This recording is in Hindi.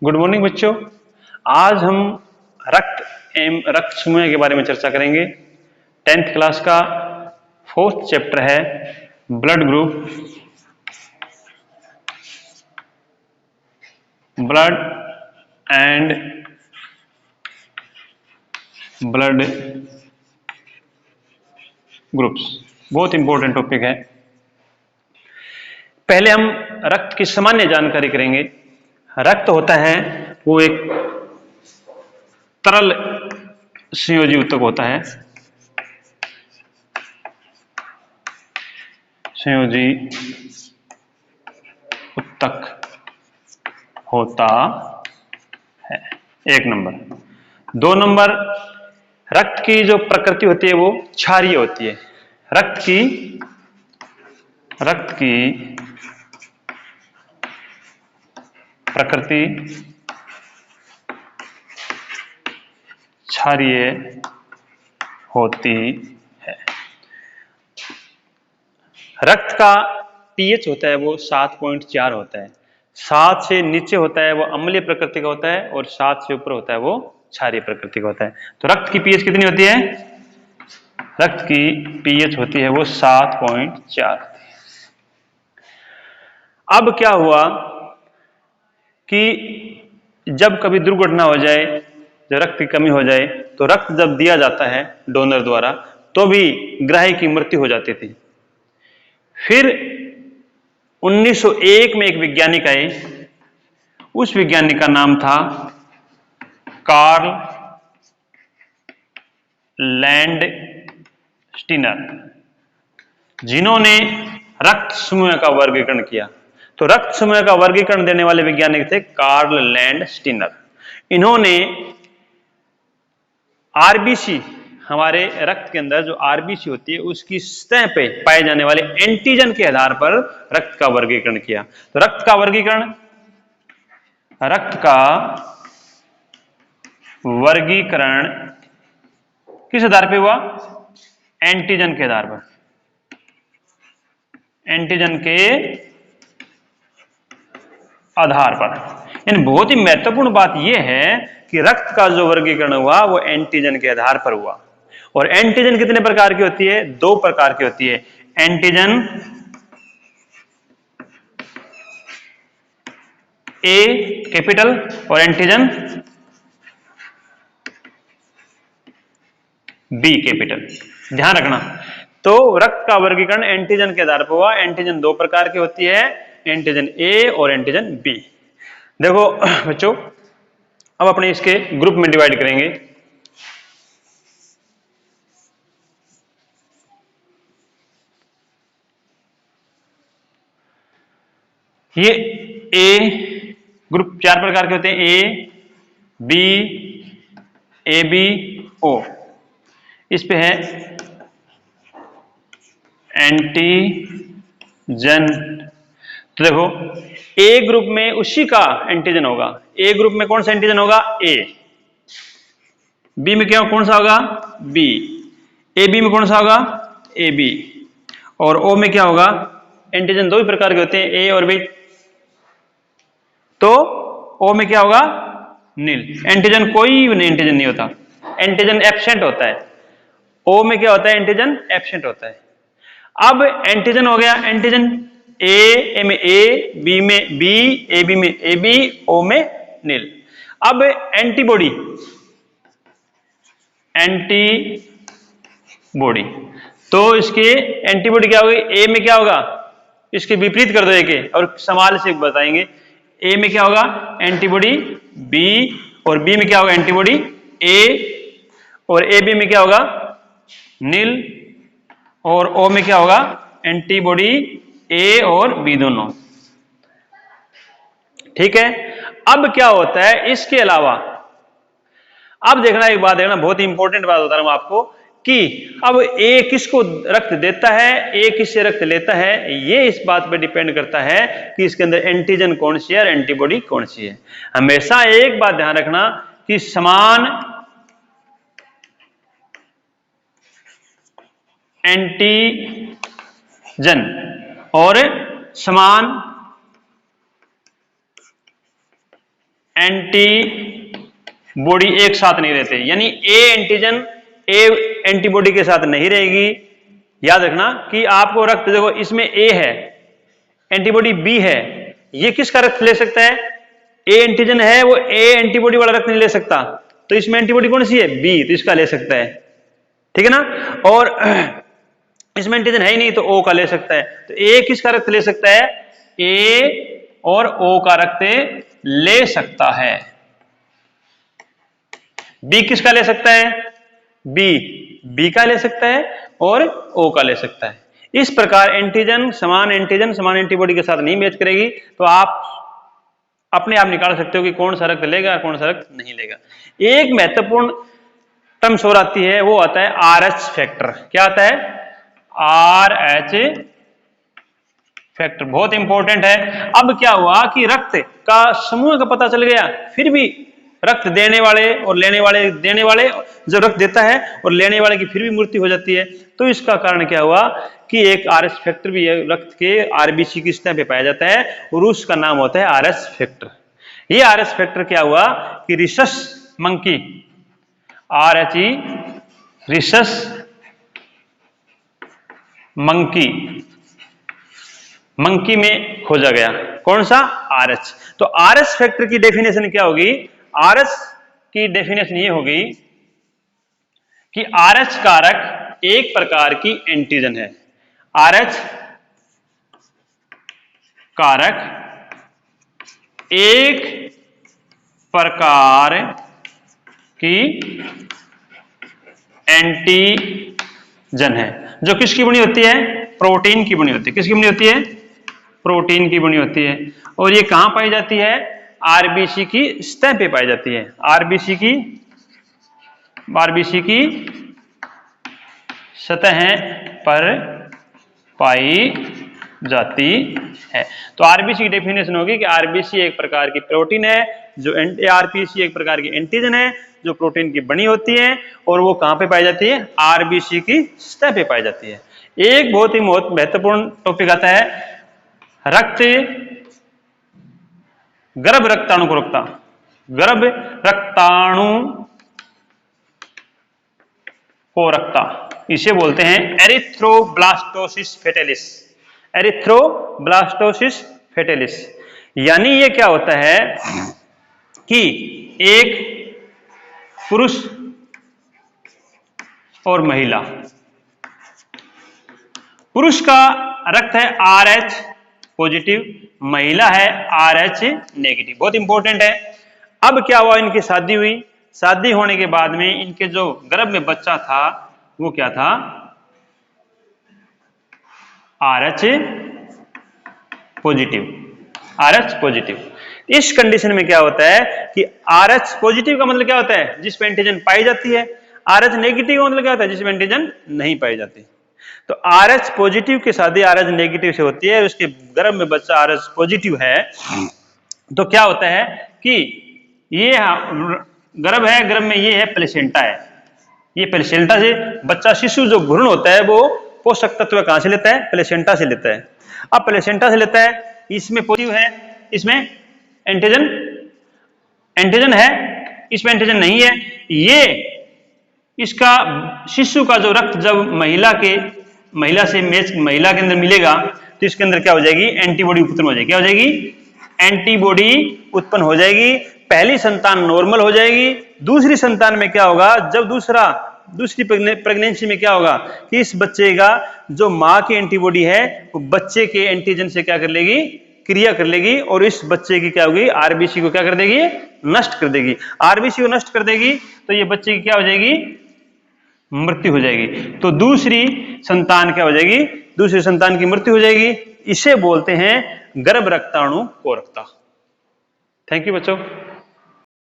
गुड मॉर्निंग बच्चों। आज हम रक्त एवं रक्त समूह के बारे में चर्चा करेंगे। 10th क्लास का 4th चैप्टर है blood group, blood and blood groups. बहुत इंपॉर्टेंट टॉपिक है। पहले हम रक्त की सामान्य जानकारी करेंगे। रक्त होता है वो एक तरल संयोजी ऊतक होता है, संयोजी ऊतक होता है। 1 नंबर। 2 नंबर, रक्त की जो प्रकृति होती है वो क्षारीय होती है। रक्त की प्रकृति क्षारीय होती है। रक्त का पीएच होता है वो 7.4 होता है। 7 से नीचे होता है वो अम्लीय प्रकृति का होता है और 7 से ऊपर होता है वो क्षारीय प्रकृति का होता है। तो रक्त की पीएच कितनी होती है? रक्त की पीएच होती है वो 7.4। अब क्या हुआ कि जब कभी दुर्घटना हो जाए, जब रक्त की कमी हो जाए, तो रक्त जब दिया जाता है डोनर द्वारा तो भी ग्राही की मृत्यु हो जाती थी। फिर 1901 में एक वैज्ञानिक आए। उस वैज्ञानिक का नाम था कार्ल लैंडस्टीनर, जिन्होंने रक्त समूह का वर्गीकरण किया। तो रक्त समूह का वर्गीकरण देने वाले वैज्ञानिक थे कार्ल लैंडस्टीनर। इन्होंने आरबीसी, हमारे रक्त के अंदर जो आरबीसी होती है उसकी सतह पे पाए जाने वाले एंटीजन के आधार पर रक्त का वर्गीकरण किया। तो रक्त का वर्गीकरण किस आधार पे हुआ? एंटीजन के आधार पर। एंटीजन के आधार पर। यानी बहुत ही महत्वपूर्ण बात यह है कि रक्त का जो वर्गीकरण हुआ वो एंटीजन के आधार पर हुआ। और एंटीजन कितने प्रकार की होती है? 2 प्रकार की होती है। एंटीजन ए कैपिटल और एंटीजन बी कैपिटल। ध्यान रखना। तो रक्त का वर्गीकरण एंटीजन के आधार पर हुआ। एंटीजन 2 प्रकार की होती है, एंटीजन ए और एंटीजन बी। देखो बच्चों, अब अपने इसके ग्रुप में डिवाइड करेंगे। ये ए ग्रुप 4 प्रकार के होते हैं, A B A B O. इस पे है एंटीजन। तो देखो, ए ग्रुप में उसी का एंटीजन होगा। ए ग्रुप में कौन सा एंटीजन होगा? ए। बी में क्या कौन सा होगा? बी। ए बी में कौन सा होगा? A B. और ओ में क्या होगा? एंटीजन 2 ही प्रकार के होते हैं, ए और बी। तो ओ में क्या होगा? नील। एंटीजन कोई एंटीजन नहीं होता, एंटीजन एब्सेंट होता है। ओ में क्या होता है? एंटीजन एब्सेंट होता है। अब एंटीजन हो गया, एंटीजन ए में ए, बी में बी, ए बी में ए बी, ओ में नील। अब एंटीबॉडी, एंटीबॉडी। तो इसके एंटीबॉडी क्या होगी? ए में क्या होगा? इसके विपरीत कर दो एक और सवाल से बताएंगे। ए में क्या होगा? एंटीबॉडी बी, और बी में क्या होगा? एंटीबॉडी ए, और ए बी में क्या होगा? नील, और ओ में क्या होगा? एंटीबॉडी ए और बी दोनों। ठीक है। अब क्या होता है इसके अलावा? अब देखना, एक बात देखना, बहुत ही इंपॉर्टेंट बात बता रहा हूं आपको कि अब ए किसको रक्त देता है, ए किससे रक्त लेता है, ये इस बात पर डिपेंड करता है कि इसके अंदर एंटीजन कौन सी है और एंटीबॉडी कौन सी है। हमेशा एक बात ध्यान रखना कि समान एंटीजन और समान एंटीबॉडी एक साथ नहीं रहते, यानी ए एंटीजन ए एंटीबॉडी के साथ नहीं रहेगी। याद रखना कि आपको रक्त, देखो इसमें ए है, एंटीबॉडी बी है, ये किसका रक्त ले सकता है? ए एंटीजन है, वो ए एंटीबॉडी वाला रक्त नहीं ले सकता, तो इसमें एंटीबॉडी कौन सी है? बी, तो इसका ले सकता है, ठीक है ना। और इसमें एंटीजन है ही नहीं तो ओ का ले सकता है, तो ए किसका रक्त ले सकता है? ए और ओ का रक्त ले सकता है। बी किसका ले सकता है? बी का ले सकता है और ओ का ले सकता है। इस प्रकार एंटीजन समान एंटीबॉडी के साथ नहीं मैच करेगी, तो आप अपने आप निकाल सकते हो कि कौन सा रक्त लेगा और कौन सा रक्त नहीं लेगा। एक महत्वपूर्ण टर्म्स और आती है, वो आता है RH फैक्टर। क्या आता है? RH फैक्टर बहुत इंपॉर्टेंट है। अब क्या हुआ कि रक्त का समूह का पता चल गया, फिर भी रक्त देने वाले और लेने वाले, देने वाले जो रक्त देता है और लेने वाले की फिर भी मृत्यु हो जाती है, तो इसका कारण क्या हुआ कि एक RH फैक्टर भी रक्त के RBC की सतह पे पाया जाता है और उसका नाम होता है RH फैक्टर। ये RH फैक्टर क्या हुआ कि rhesus monkey, RHE rhesus monkey में खोजा गया। कौन सा? RH। तो RH फैक्टर की डेफिनेशन क्या होगी? RH की डेफिनेशन ये होगी कि RH कारक एक प्रकार की एंटीजन है। RH कारक एक प्रकार की एंटीजन है, जो किसकी बनी होती है? प्रोटीन की बनी होती है। किसकी बनी होती है? प्रोटीन की बनी होती है। और ये कहां पाई जाती है? RBC की सतह पे पाई जाती है। RBC की सतह पर पाई जाती है। तो RBC की डेफिनेशन होगी कि RBC एक प्रकार की प्रोटीन है, जो RBC एक प्रकार की एंटीजन है जो प्रोटीन की बनी होती है, और वो कहां पे पाई जाती है? RBC की सतह पे पाई जाती है। एक बहुत ही महत्वपूर्ण टॉपिक आता है रक्त, गर्भ रक्ताणु को रोकता। गर्भ रक्ताणु को रखता, इसे बोलते हैं एरिथ्रोब्लास्टोसिस फेटेलिस। एरिथ्रोब्लास्टोसिस फेटेलिस, यानी ये क्या होता है कि एक पुरुष और महिला, पुरुष का रक्त है RH पॉजिटिव, महिला है RH नेगेटिव। बहुत इंपॉर्टेंट है। अब क्या हुआ? इनकी शादी हुई, शादी होने के बाद में इनके जो गर्भ में बच्चा था वो क्या था? RH positive. इस कंडीशन में क्या होता है कि RH पॉजिटिव का मतलब क्या होता है? जिस पे एंटीजन पाई जाती है। RH नेगेटिव का मतलब क्या होता है? जिसमें एंटीजन नहीं पाई जाती। तो RH पॉजिटिव की शादी RH नेगेटिव से होती है, उसके गर्भ में बच्चा RH पॉजिटिव है, तो क्या होता है कि ये गर्भ है, गर्भ में ये है प्लेसेंटा है। ये प्लेसेंटा से बच्चा, शिशु जो भ्रूण होता है वो पोषक तत्व कहां से लेता है? प्लेसेंटा से लेता है। अब प्लेसेंटा से लेता है, इसमें पॉजिटिव है, इसमें एंटीजन है, इसमें एंटीजन नहीं है। ये इसका शिशु का जो रक्त जब महिला के अंदर मिलेगा तो इसके अंदर क्या हो जाएगी? एंटीबॉडी उत्पन्न हो जाएगी। क्या हो जाएगी? एंटीबॉडी उत्पन्न हो जाएगी। पहली संतान नॉर्मल हो जाएगी। दूसरी संतान में क्या होगा? जब दूसरी प्रेगनेंसी में क्या होगा कि इस बच्चे का जो मां की एंटीबॉडी है वो बच्चे के एंटीजन से क्या कर लेगी? क्रिया कर लेगी, और इस बच्चे की क्या होगी? RBC को क्या कर देगी? नष्ट कर देगी। RBC को नष्ट कर देगी तो ये बच्चे की क्या हो जाएगी? मृत्यु हो जाएगी। तो दूसरी संतान क्या हो जाएगी? दूसरी संतान की मृत्यु हो जाएगी। इसे बोलते हैं गर्भ रक्ताणु कोरकता। थैंक यू बच्चों।